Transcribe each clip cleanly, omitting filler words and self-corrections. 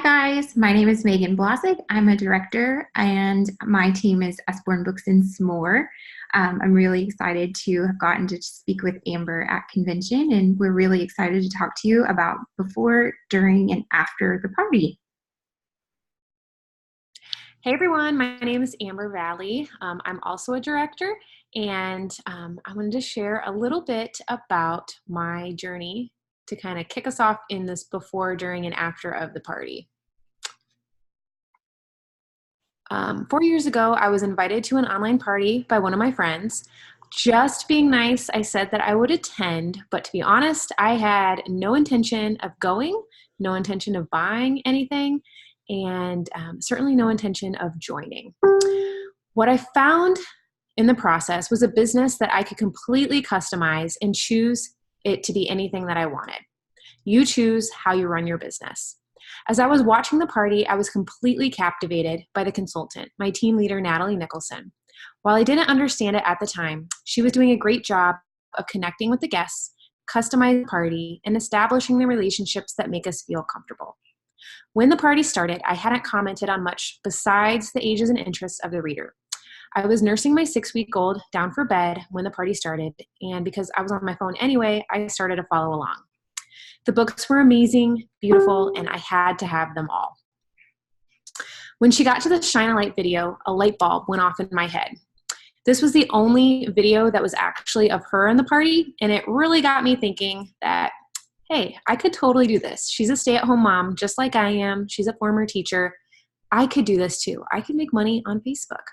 guys, my name is Magan Blasig. I'm a director and my team is Usborne Books and S'more. I'm really excited to have gotten to speak with Amber at convention, and we're really excited to talk to you about before, during, and after the party. Hey everyone, my name is Amber Vallee. I'm also a director, and I wanted to share a little bit about my journey to kind of kick us off in this before, during, and after of the party. 4 years ago, I was invited to an online party by one of my friends. Just being nice, I said that I would attend, but to be honest, I had no intention of going, no intention of buying anything, and certainly no intention of joining. What I found in the process was a business that I could completely customize and choose it to be anything that I wanted. You choose how you run your business. As I was watching the party, I was completely captivated by the consultant, my team leader, Natalie Nicholson. While I didn't understand it at the time, she was doing a great job of connecting with the guests, customizing the party, and establishing the relationships that make us feel comfortable. When the party started, I hadn't commented on much besides the ages and interests of the reader. I was nursing my 6-week-old down for bed when the party started, and because I was on my phone anyway, I started to follow along. The books were amazing, beautiful, and I had to have them all. When she got to the Shine a Light video, a light bulb went off in my head. This was the only video that was actually of her in the party, and it really got me thinking that, hey, I could totally do this. She's a stay-at-home mom, just like I am. She's a former teacher. I could do this too. I could make money on Facebook.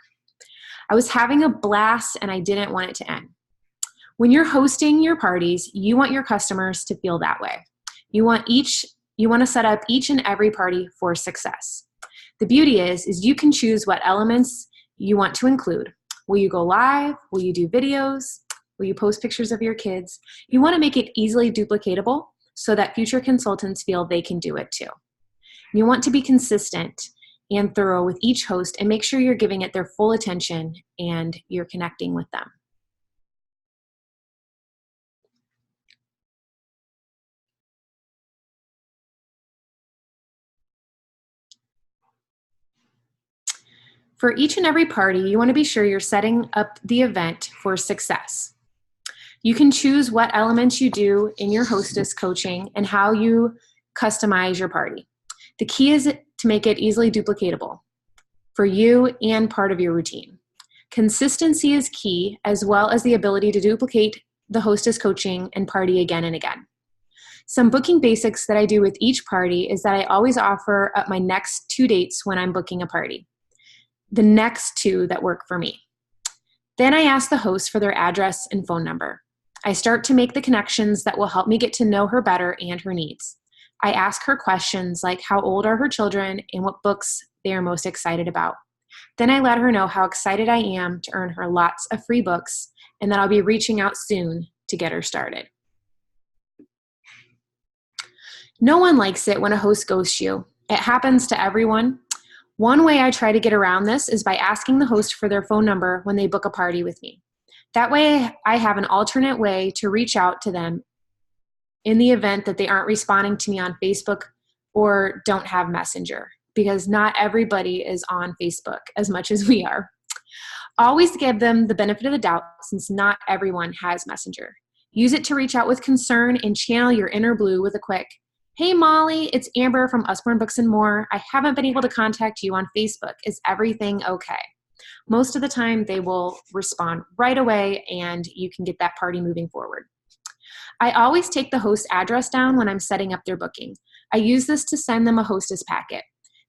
I was having a blast, and I didn't want it to end. When you're hosting your parties, you want your customers to feel that way. You want to set up each and every party for success. The beauty is you can choose what elements you want to include. Will you go live? Will you do videos? Will you post pictures of your kids? You want to make it easily duplicatable so that future consultants feel they can do it too. You want to be consistent and thorough with each host and make sure you're giving it their full attention and you're connecting with them. For each and every party, you want to be sure you're setting up the event for success. You can choose what elements you do in your hostess coaching and how you customize your party. The key is to make it easily duplicatable for you and part of your routine. Consistency is key, as well as the ability to duplicate the hostess coaching and party again and again. Some booking basics that I do with each party is that I always offer up my next 2 dates when I'm booking a party. The next 2 that work for me. Then I ask the host for their address and phone number. I start to make the connections that will help me get to know her better and her needs. I ask her questions like how old are her children and what books they are most excited about. Then I let her know how excited I am to earn her lots of free books and that I'll be reaching out soon to get her started. No one likes it when a host ghosts you. It happens to everyone. One way I try to get around this is by asking the host for their phone number when they book a party with me. That way I have an alternate way to reach out to them in the event that they aren't responding to me on Facebook or don't have Messenger, because not everybody is on Facebook as much as we are. Always give them the benefit of the doubt since not everyone has Messenger. Use it to reach out with concern and channel your inner blue with a quick, "Hey Molly, it's Amber from Usborne Books and More. I haven't been able to contact you on Facebook. Is everything okay?" Most of the time they will respond right away and you can get that party moving forward. I always take the host address down when I'm setting up their booking. I use this to send them a hostess packet.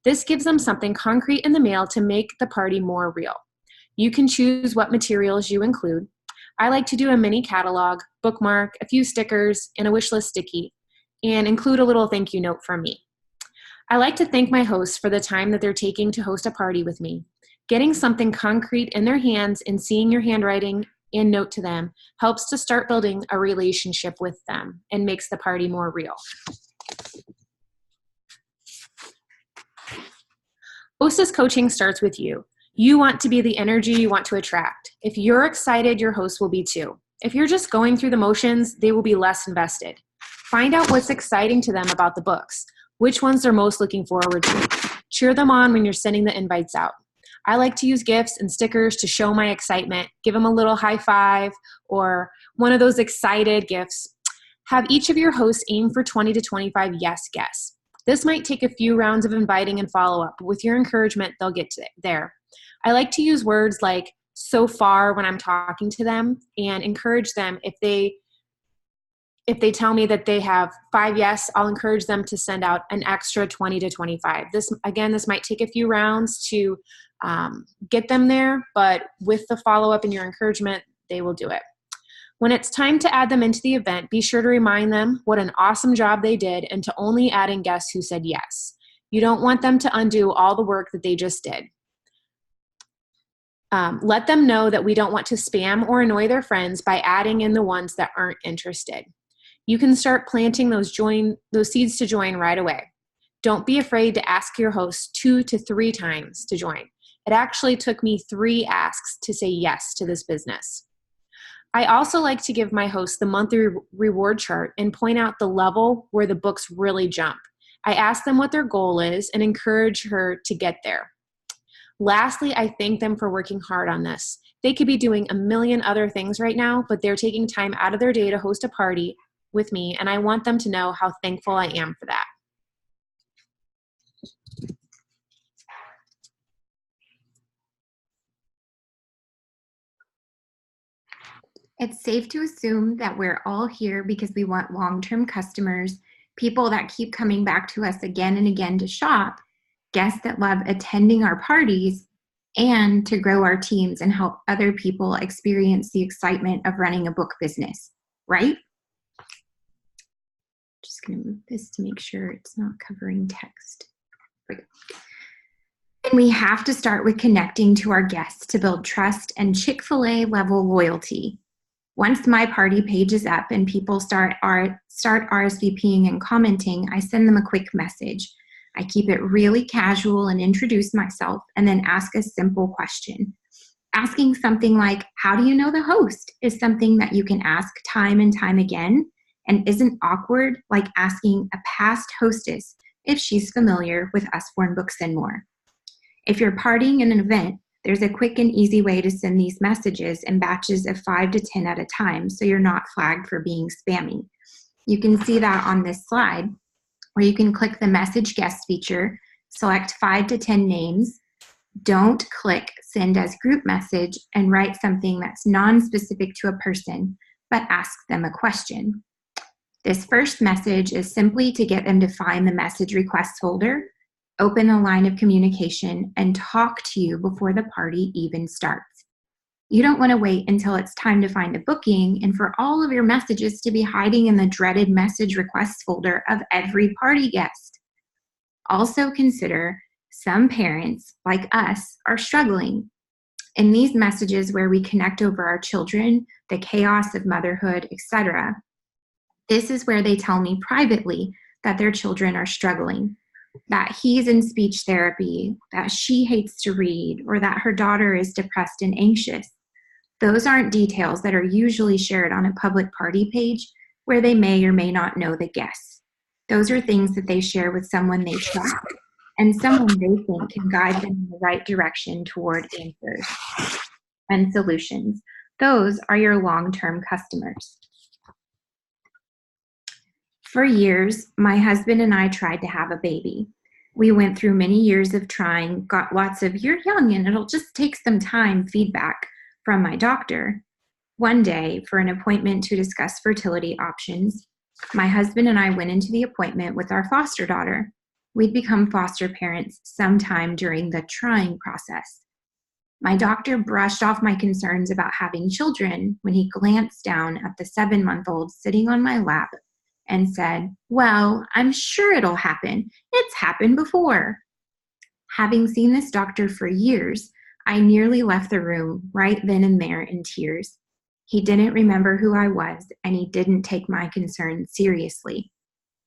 This gives them something concrete in the mail to make the party more real. You can choose what materials you include. I like to do a mini catalog, bookmark, a few stickers, and a wish list sticky, and include a little thank you note from me. I like to thank my hosts for the time that they're taking to host a party with me. Getting something concrete in their hands and seeing your handwriting and note to them helps to start building a relationship with them and makes the party more real. Hostess coaching starts with you. You want to be the energy you want to attract. If you're excited, your host will be too. If you're just going through the motions, they will be less invested. Find out what's exciting to them about the books. which ones they're most looking forward to. Cheer them on when you're sending the invites out. I like to use gifts and stickers to show my excitement, give them a little high five or one of those excited gifts. Have each of your hosts aim for 20 to 25 yes guests. This might take a few rounds of inviting and follow-up, but with your encouragement, they'll get there. I like to use words like so far when I'm talking to them and encourage them. If they tell me that they have 5 yes, I'll encourage them to send out an extra 20 to 25. This might take a few rounds to get them there, but with the follow-up and your encouragement, they will do it. When it's time to add them into the event, be sure to remind them what an awesome job they did and to only add in guests who said yes. You don't want them to undo all the work that they just did. Let them know that we don't want to spam or annoy their friends by adding in the ones that aren't interested. You can start planting those seeds to join right away. Don't be afraid to ask your host 2 to 3 times to join. It actually took me 3 asks to say yes to this business. I also like to give my host the monthly reward chart and point out the level where the books really jump. I ask them what their goal is and encourage her to get there. Lastly, I thank them for working hard on this. They could be doing a million other things right now, but they're taking time out of their day to host a party with me, and I want them to know how thankful I am for that. It's safe to assume that we're all here because we want long-term customers, people that keep coming back to us again and again to shop, guests that love attending our parties, and to grow our teams and help other people experience the excitement of running a book business, right? Just going to move this to make sure it's not covering text. Great. And we have to start with connecting to our guests to build trust and Chick-fil-A level loyalty. Once my party page is up and people start RSVPing and commenting, I send them a quick message. I keep it really casual and introduce myself and then ask a simple question. Asking something like, how do you know the host, is something that you can ask time and time again and isn't awkward, like asking a past hostess if she's familiar with Usborne Books and More. If you're partying in an event, there's a quick and easy way to send these messages in batches of 5 to 10 at a time so you're not flagged for being spammy. You can see that on this slide where you can click the message guest feature, select 5 to 10 names, don't click send as group message, and write something that's non-specific to a person, but ask them a question. This first message is simply to get them to find the message requests folder, open a line of communication, and talk to you before the party even starts. You don't want to wait until it's time to find a booking and for all of your messages to be hiding in the dreaded message requests folder of every party guest. Also consider some parents, like us, are struggling. In these messages where we connect over our children, the chaos of motherhood, etc., this is where they tell me privately that their children are struggling, that he's in speech therapy, that she hates to read, or that her daughter is depressed and anxious. Those aren't details that are usually shared on a public party page where they may or may not know the guests. Those are things that they share with someone they trust and someone they think can guide them in the right direction toward answers and solutions. Those are your long-term customers. For years, my husband and I tried to have a baby. We went through many years of trying, got lots of, you're young and it'll just take some time feedback from my doctor. One day, for an appointment to discuss fertility options, my husband and I went into the appointment with our foster daughter. We'd become foster parents sometime during the trying process. My doctor brushed off my concerns about having children when he glanced down at the 7-month-old sitting on my lap and said, well, I'm sure it'll happen. It's happened before. Having seen this doctor for years, I nearly left the room right then and there in tears. He didn't remember who I was, and he didn't take my concerns seriously.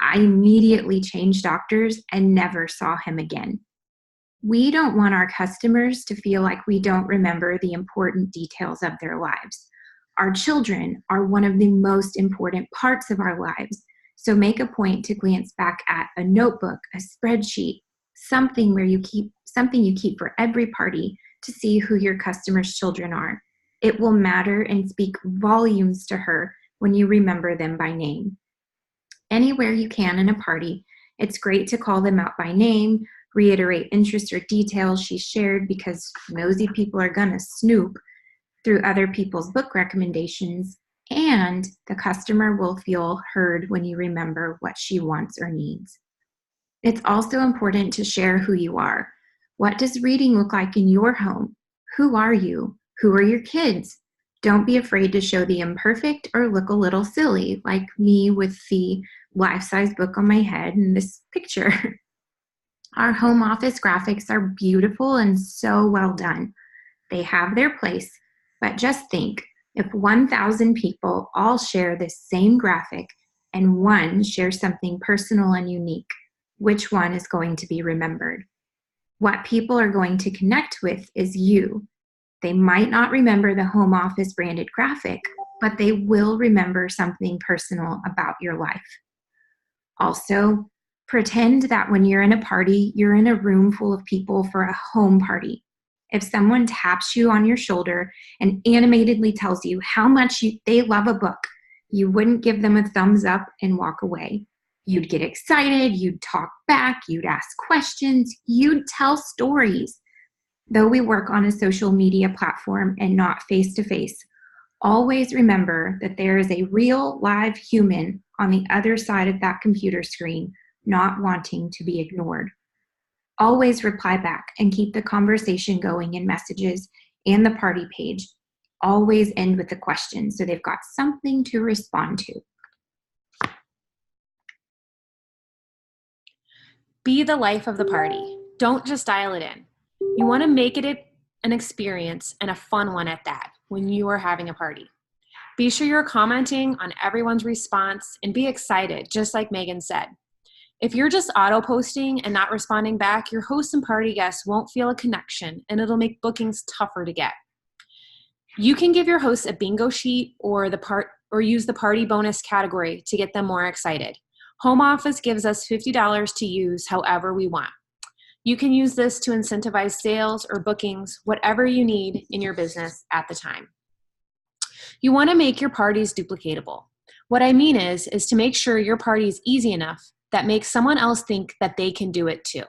I immediately changed doctors and never saw him again. We don't want our customers to feel like we don't remember the important details of their lives. Our children are one of the most important parts of our lives, So make a point to glance back at a notebook, a spreadsheet, something you keep for every party to see who your customers' children are. It will matter and speak volumes to her when you remember them by name. Anywhere you can in a party, it's great to call them out by name, reiterate interests or details she shared, because nosy people are gonna snoop through other people's book recommendations, and the customer will feel heard when you remember what she wants or needs. It's also important to share who you are. What does reading look like in your home? Who are you? Who are your kids? Don't be afraid to show the imperfect or look a little silly, like me with the life-size book on my head in this picture. Our home office graphics are beautiful and so well done. They have their place, but just think, if 1,000 people all share this same graphic and one shares something personal and unique, which one is going to be remembered? What people are going to connect with is you. They might not remember the home office branded graphic, but they will remember something personal about your life. Also, pretend that when you're in a party, you're in a room full of people for a home party. If someone taps you on your shoulder and animatedly tells you how much they love a book, you wouldn't give them a thumbs up and walk away. You'd get excited, you'd talk back, you'd ask questions, you'd tell stories. Though we work on a social media platform and not face-to-face, always remember that there is a real live human on the other side of that computer screen, not wanting to be ignored. Always reply back and keep the conversation going in messages and the party page. Always end with a question so they've got something to respond to. Be the life of the party. Don't just dial it in. You want to make it an experience, and a fun one at that, when you are having a party. Be sure you're commenting on everyone's response and be excited, just like Megan said. If you're just auto-posting and not responding back, your hosts and party guests won't feel a connection, and it'll make bookings tougher to get. You can give your hosts a bingo sheet or use the party bonus category to get them more excited. Home office gives us $50 to use however we want. You can use this to incentivize sales or bookings, whatever you need in your business at the time. You want to make your parties duplicatable. What I mean is to make sure your party is easy enough that makes someone else think that they can do it too.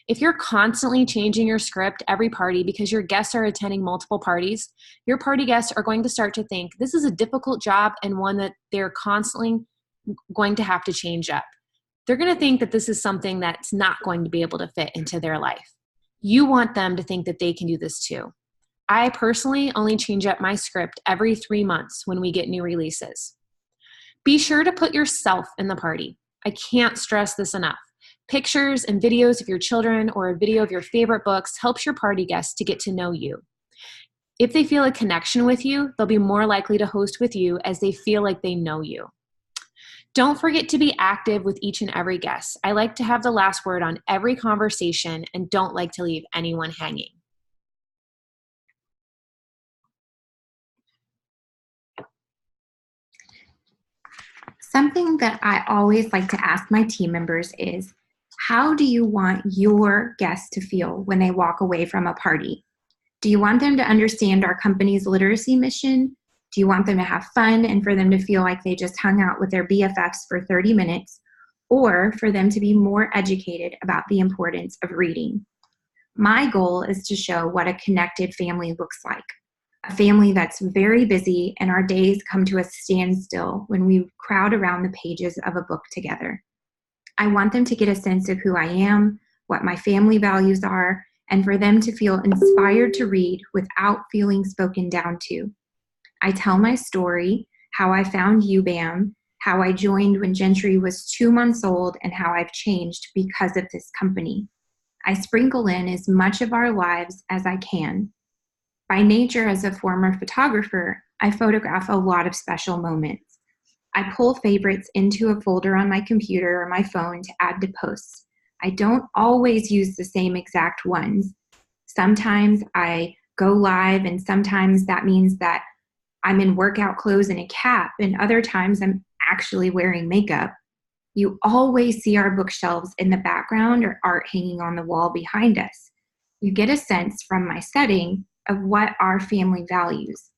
If you're constantly changing your script every party because your guests are attending multiple parties, your party guests are going to start to think this is a difficult job and one that they're constantly going to have to change up. They're going to think that this is something that's not going to be able to fit into their life. You want them to think that they can do this too. I personally only change up my script every 3 months when we get new releases. Be sure to put yourself in the party. I can't stress this enough. Pictures and videos of your children or a video of your favorite books helps your party guests to get to know you. If they feel a connection with you, they'll be more likely to host with you as they feel like they know you. Don't forget to be active with each and every guest. I like to have the last word on every conversation and don't like to leave anyone hanging. Something that I always like to ask my team members is, how do you want your guests to feel when they walk away from a party? Do you want them to understand our company's literacy mission? Do you want them to have fun and for them to feel like they just hung out with their BFFs for 30 minutes? Or for them to be more educated about the importance of reading? My goal is to show what a connected family looks like. A family that's very busy and our days come to a standstill when we crowd around the pages of a book together. I want them to get a sense of who I am, what my family values are, and for them to feel inspired to read without feeling spoken down to. I tell my story, how I found UBAM, how I joined when Gentry was 2 months old, and how I've changed because of this company. I sprinkle in as much of our lives as I can. By nature, as a former photographer, I photograph a lot of special moments. I pull favorites into a folder on my computer or my phone to add to posts. I don't always use the same exact ones. Sometimes I go live, and sometimes that means that I'm in workout clothes and a cap, and other times I'm actually wearing makeup. You always see our bookshelves in the background or art hanging on the wall behind us. You get a sense from my setting of what our family values.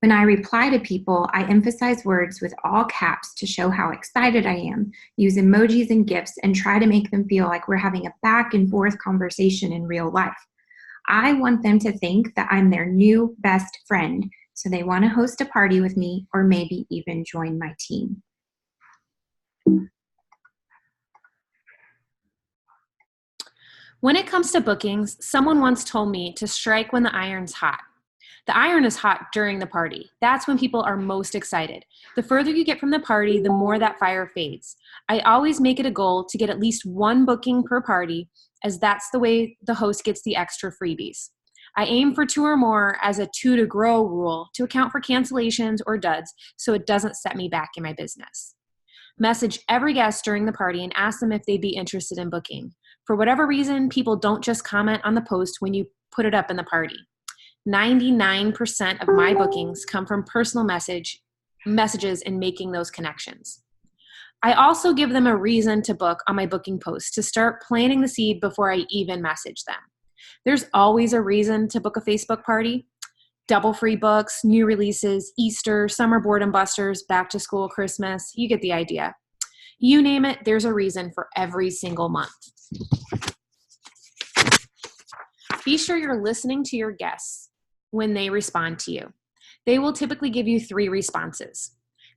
When I reply to people, I emphasize words with all caps to show how excited I am, use emojis and GIFs, and try to make them feel like we're having a back and forth conversation in real life. I want them to think that I'm their new best friend, so they want to host a party with me or maybe even join my team. When it comes to bookings, someone once told me to strike when the iron's hot. The iron is hot during the party. That's when people are most excited. The further you get from the party, the more that fire fades. I always make it a goal to get at least one booking per party, as that's the way the host gets the extra freebies. I aim for 2 or more as a 2 to grow rule to account for cancellations or duds, so it doesn't set me back in my business. Message every guest during the party and ask them if they'd be interested in booking. For whatever reason, people don't just comment on the post when you put it up in the party. 99% of my bookings come from personal messages and making those connections. I also give them a reason to book on my booking post to start planting the seed before I even message them. There's always a reason to book a Facebook party. Double free books, new releases, Easter, summer boredom busters, back to school, Christmas, you get the idea. You name it, there's a reason for every single month. Be sure you're listening to your guests when they respond to you. They will typically give you 3 responses.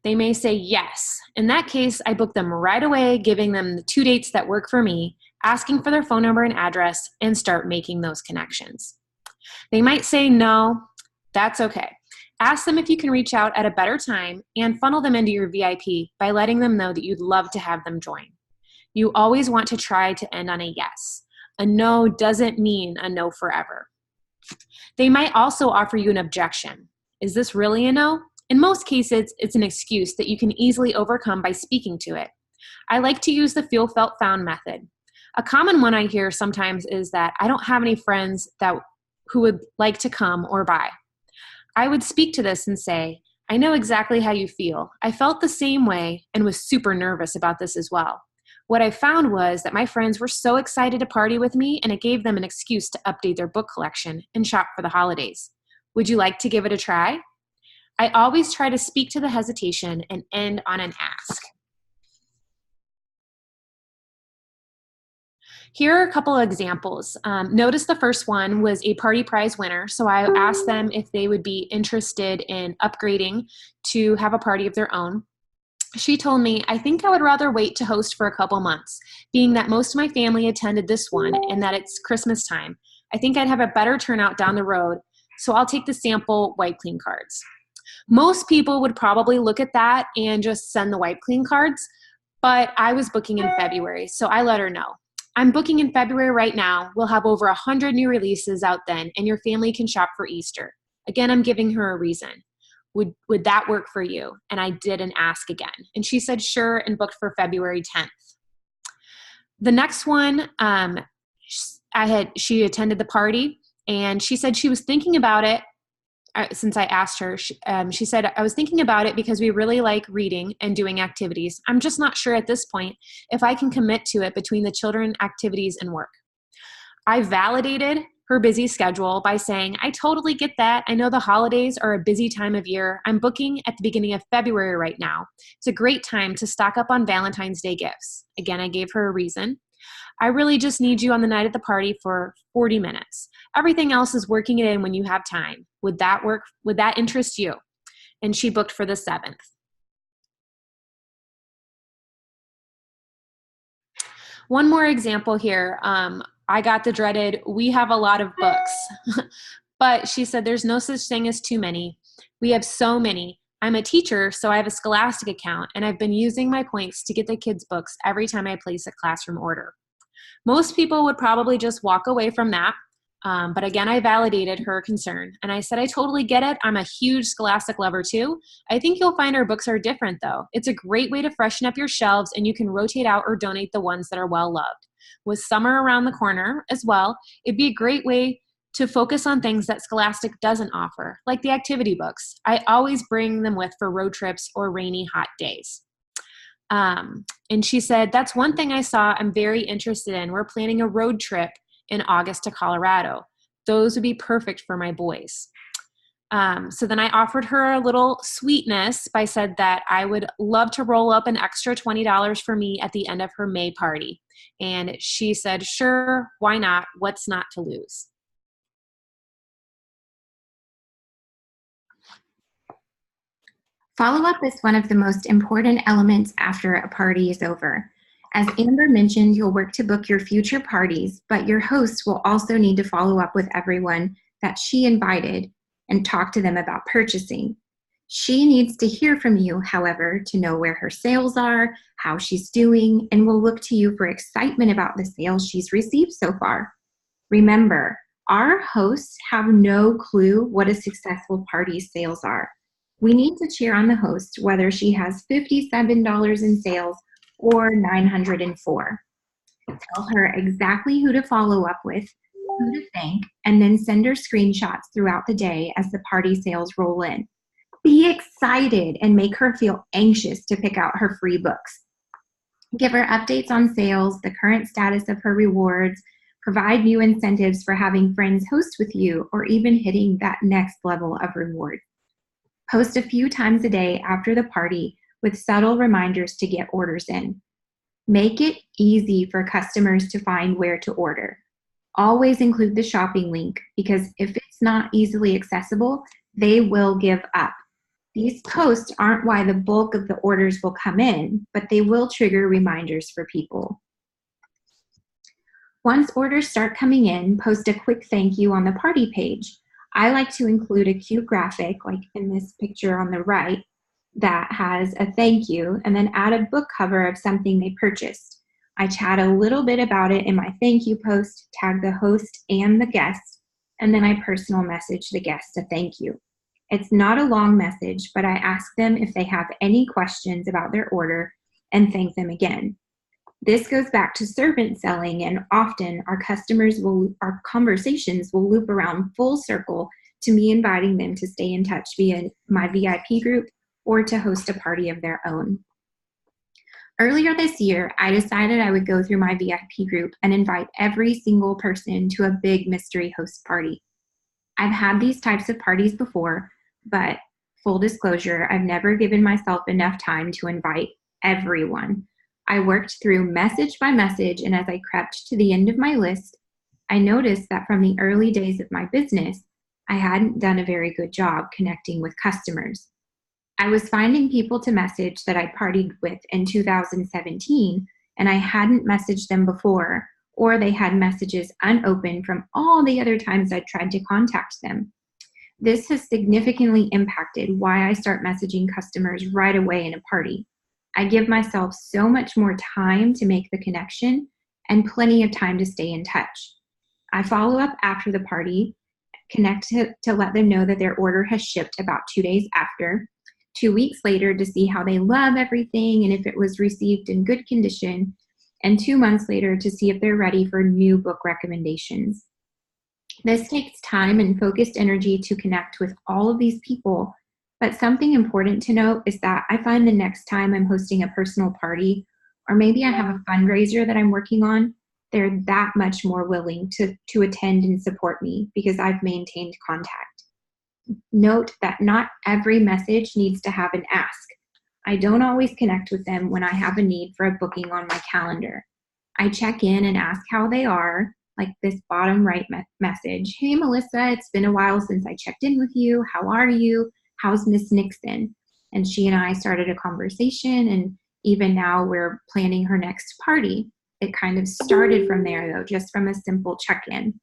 They may say yes. In that case, I book them right away, giving them the 2 dates that work for me, asking for their phone number and address, and start making those connections. They might say no. That's okay. Ask them if you can reach out at a better time and funnel them into your VIP by letting them know that you'd love to have them join. You always want to try to end on a yes. A no doesn't mean a no forever. They might also offer you an objection. Is this really a no? In most cases, it's an excuse that you can easily overcome by speaking to it. I like to use the feel, felt, found method. A common one I hear sometimes is that I don't have any friends who would like to come or buy. I would speak to this and say, I know exactly how you feel. I felt the same way and was super nervous about this as well. What I found was that my friends were so excited to party with me, and it gave them an excuse to update their book collection and shop for the holidays. Would you like to give it a try? I always try to speak to the hesitation and end on an ask. Here are a couple of examples. Notice the first one was a party prize winner, so I asked them if they would be interested in upgrading to have a party of their own. She told me, I think I would rather wait to host for a couple months, being that most of my family attended this one and that it's Christmas time. I think I'd have a better turnout down the road, so I'll take the sample wipe clean cards. Most people would probably look at that and just send the wipe clean cards, but I was booking in February, so I let her know. I'm booking in February right now. We'll have over 100 new releases out then, and your family can shop for Easter. Again, I'm giving her a reason. Would that work for you? And I did an ask again. And she said sure and booked for February 10th. The next one, she attended the party and she said she was thinking about it since I asked her. She said, I was thinking about it because we really like reading and doing activities. I'm just not sure at this point if I can commit to it between the children activities and work. I validated her busy schedule by saying, I totally get that. I know the holidays are a busy time of year. I'm booking at the beginning of February right now. It's a great time to stock up on Valentine's Day gifts. Again, I gave her a reason. I really just need you on the night of the party for 40 minutes. Everything else is working it in when you have time. Would that work? Would that interest you? And she booked for the 7th. One more example here. I got the dreaded, we have a lot of books. But she said, there's no such thing as too many. We have so many. I'm a teacher, so I have a Scholastic account, and I've been using my points to get the kids' books every time I place a classroom order. Most people would probably just walk away from that. But again, I validated her concern. And I said, I totally get it. I'm a huge Scholastic lover too. I think you'll find our books are different though. It's a great way to freshen up your shelves, and you can rotate out or donate the ones that are well loved. With summer around the corner as well, it'd be a great way to focus on things that Scholastic doesn't offer, like the activity books. I always bring them with for road trips or rainy, hot days. And she said, that's one thing I saw I'm very interested in. We're planning a road trip in August to Colorado. Those would be perfect for my boys. So then I offered her a little sweetness by said that I would love to roll up an extra $20 for me at the end of her May party. And she said, sure, why not? What's not to lose? Follow-up is one of the most important elements after a party is over. As Amber mentioned, you'll work to book your future parties, but your host will also need to follow up with everyone that she invited and talk to them about purchasing. She needs to hear from you, however, to know where her sales are, how she's doing, and will look to you for excitement about the sales she's received so far. Remember, our hosts have no clue what a successful party's sales are. We need to cheer on the host whether she has $57 in sales or $904. Tell her exactly who to follow up with, who to thank, and then send her screenshots throughout the day as the party sales roll in. Be excited and make her feel anxious to pick out her free books. Give her updates on sales, the current status of her rewards, provide new incentives for having friends host with you, or even hitting that next level of reward. Post a few times a day after the party with subtle reminders to get orders in. Make it easy for customers to find where to order. Always include the shopping link because if it's not easily accessible, they will give up. These posts aren't why the bulk of the orders will come in, but they will trigger reminders for people. Once orders start coming in, post a quick thank you on the party page. I like to include a cute graphic, like in this picture on the right, that has a thank you, and then add a book cover of something they purchased. I chat a little bit about it in my thank you post, tag the host and the guest, and then I personal message the guest a thank you. It's not a long message, but I ask them if they have any questions about their order and thank them again. This goes back to servant selling, and often our conversations will loop around full circle to me inviting them to stay in touch via my VIP group or to host a party of their own. Earlier this year, I decided I would go through my VIP group and invite every single person to a big mystery host party. I've had these types of parties before, but full disclosure, I've never given myself enough time to invite everyone. I worked through message by message, and as I crept to the end of my list, I noticed that from the early days of my business, I hadn't done a very good job connecting with customers. I was finding people to message that I partied with in 2017, and I hadn't messaged them before, or they had messages unopened from all the other times I'd tried to contact them. This has significantly impacted why I start messaging customers right away in a party. I give myself so much more time to make the connection and plenty of time to stay in touch. I follow up after the party, connect to let them know that their order has shipped about 2 days after, 2 weeks later to see how they love everything and if it was received in good condition, and 2 months later to see if they're ready for new book recommendations. This takes time and focused energy to connect with all of these people. But something important to note is that I find the next time I'm hosting a personal party, or maybe I have a fundraiser that I'm working on, they're that much more willing to attend and support me because I've maintained contact. Note that not every message needs to have an ask. I don't always connect with them when I have a need for a booking on my calendar. I check in and ask how they are, like this bottom right message. Hey, Melissa, it's been a while since I checked in with you. How are you? How's Miss Nixon? And she and I started a conversation, and even now we're planning her next party. It kind of started from there though, just from a simple check-in.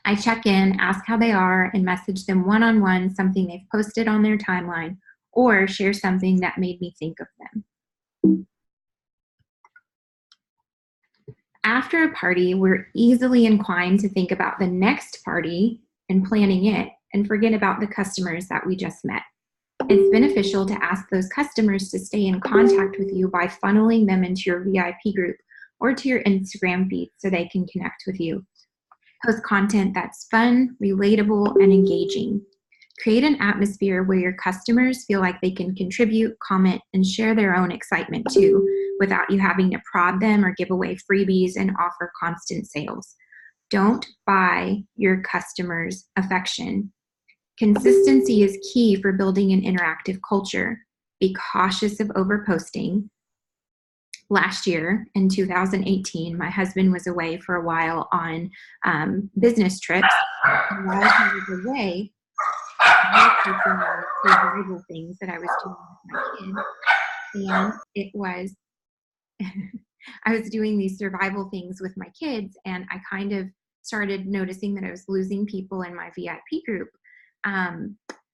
I check in, ask how they are, and message them one-on-one something they've posted on their timeline, or share something that made me think of them. After a party, we're easily inclined to think about the next party and planning it, and forget about the customers that we just met. It's beneficial to ask those customers to stay in contact with you by funneling them into your VIP group or to your Instagram feed so they can connect with you. Post content that's fun, relatable, and engaging. Create an atmosphere where your customers feel like they can contribute, comment, and share their own excitement too, without you having to prod them or give away freebies and offer constant sales. Don't buy your customers' affection. Consistency is key for building an interactive culture. Be cautious of overposting. Last year, in 2018, my husband was away for a while on business trips. And while he was away, I was taking on survival things that I was doing with my kids. And it was, I was doing these survival things with my kids, and I kind of started noticing that I was losing people in my VIP group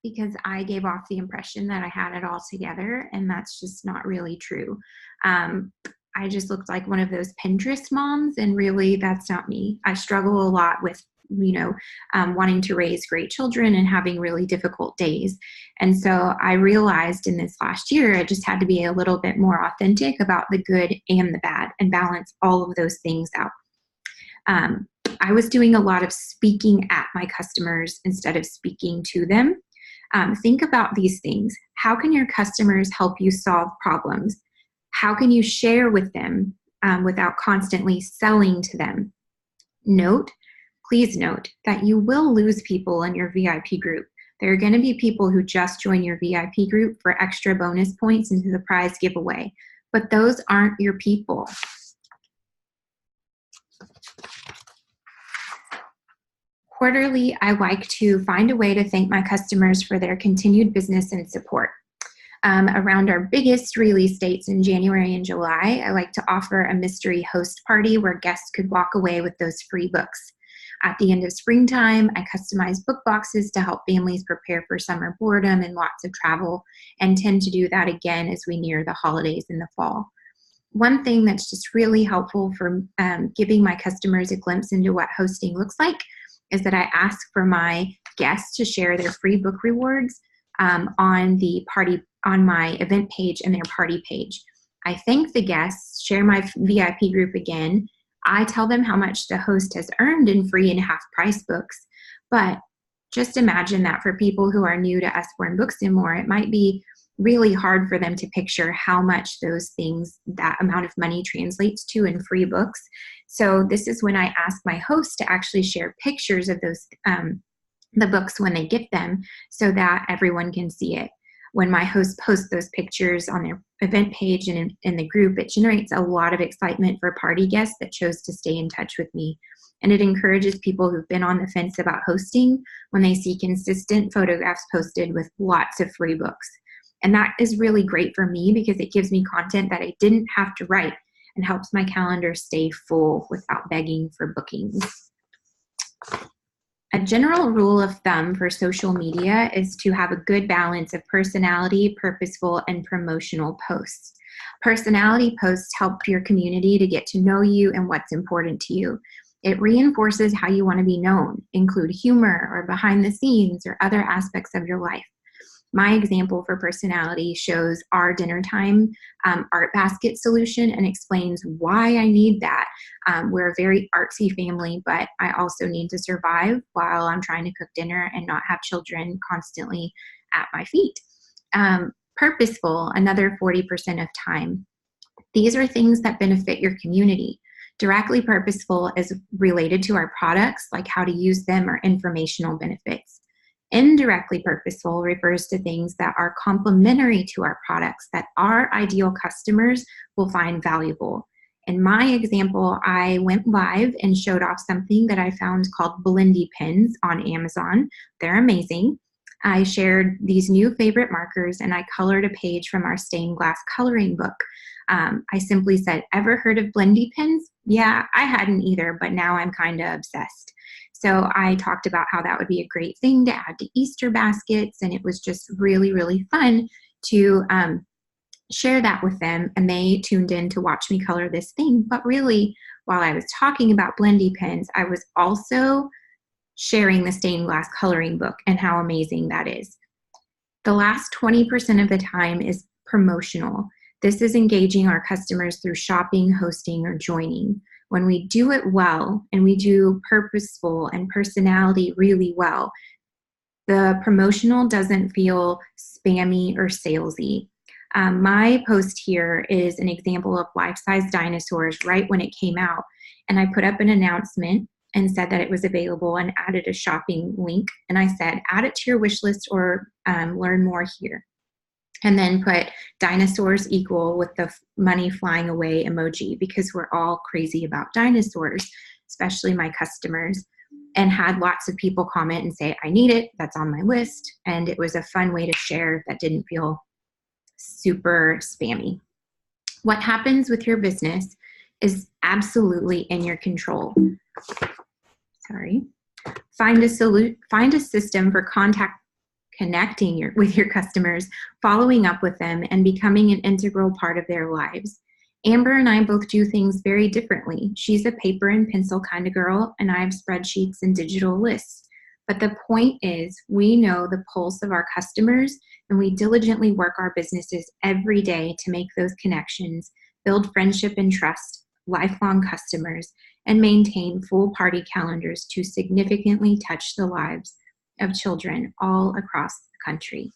because I gave off the impression that I had it all together, and that's just not really true. I just looked like one of those Pinterest moms, and really that's not me. I struggle a lot with wanting to raise great children and having really difficult days. And so I realized in this last year, I just had to be a little bit more authentic about the good and the bad and balance all of those things out. I was doing a lot of speaking at my customers instead of speaking to them. Think about these things. How can your customers help you solve problems? How can you share with them without constantly selling to them? Please note that you will lose people in your VIP group. There are going to be people who just join your VIP group for extra bonus points into the prize giveaway, but those aren't your people. Quarterly, I like to find a way to thank my customers for their continued business and support. Around our biggest release dates in January and July, I like to offer a mystery host party where guests could walk away with those free books. At the end of springtime, I customize book boxes to help families prepare for summer boredom and lots of travel, and tend to do that again as we near the holidays in the fall. One thing that's just really helpful for giving my customers a glimpse into what hosting looks like is that I ask for my guests to share their free book rewards on my event page and their party page. I thank the guests, share my VIP group again. I tell them how much the host has earned in free and half price books. But just imagine that for people who are new to Usborne Books and More, it might be really hard for them to picture how much those things, that amount of money translates to in free books. So this is when I ask my host to actually share pictures of those the books when they get them so that everyone can see it. When my host posts those pictures on their event page and in the group, it generates a lot of excitement for party guests that chose to stay in touch with me. And it encourages people who've been on the fence about hosting when they see consistent photographs posted with lots of free books. And that is really great for me because it gives me content that I didn't have to write and helps my calendar stay full without begging for bookings. A general rule of thumb for social media is to have a good balance of personality, purposeful, and promotional posts. Personality posts help your community to get to know you and what's important to you. It reinforces how you want to be known, include humor or behind the scenes or other aspects of your life. My example for personality shows our dinner time art basket solution and explains why I need that. We're a very artsy family, but I also need to survive while I'm trying to cook dinner and not have children constantly at my feet. Purposeful, another 40% of time. These are things that benefit your community. Directly purposeful is related to our products, like how to use them or informational benefits. Indirectly purposeful refers to things that are complementary to our products that our ideal customers will find valuable. In my example, I went live and showed off something that I found called Blendy pens on Amazon. They're amazing. I shared these new favorite markers and I colored a page from our stained glass coloring book. I simply said, "Ever heard of Blendy pens?" Yeah, I hadn't either, but now I'm kind of obsessed. So I talked about how that would be a great thing to add to Easter baskets, and it was just really, really fun to share that with them, and they tuned in to watch me color this thing. But really, while I was talking about Blendy pens, I was also sharing the stained glass coloring book and how amazing that is. The last 20% of the time is promotional. This is engaging our customers through shopping, hosting, or joining. when we do it well and we do purposeful and personality really well, the promotional doesn't feel spammy or salesy. My post here is an example of life-size dinosaurs right when it came out. And I put up an announcement and said that it was available and added a shopping link. And I said, add it to your wish list or learn more here. And then put dinosaurs equal with the money flying away emoji, because we're all crazy about dinosaurs, especially my customers. And had lots of people comment and say, I need it, that's on my list. And it was a fun way to share that didn't feel super spammy. What happens with your business is absolutely in your control. Sorry. Find a system for connecting with your customers, following up with them, and becoming an integral part of their lives. Amber and I both do things very differently. She's a paper and pencil kind of girl, and I have spreadsheets and digital lists. But the point is, we know the pulse of our customers, and we diligently work our businesses every day to make those connections, build friendship and trust, lifelong customers, and maintain full party calendars to significantly touch the lives of children all across the country.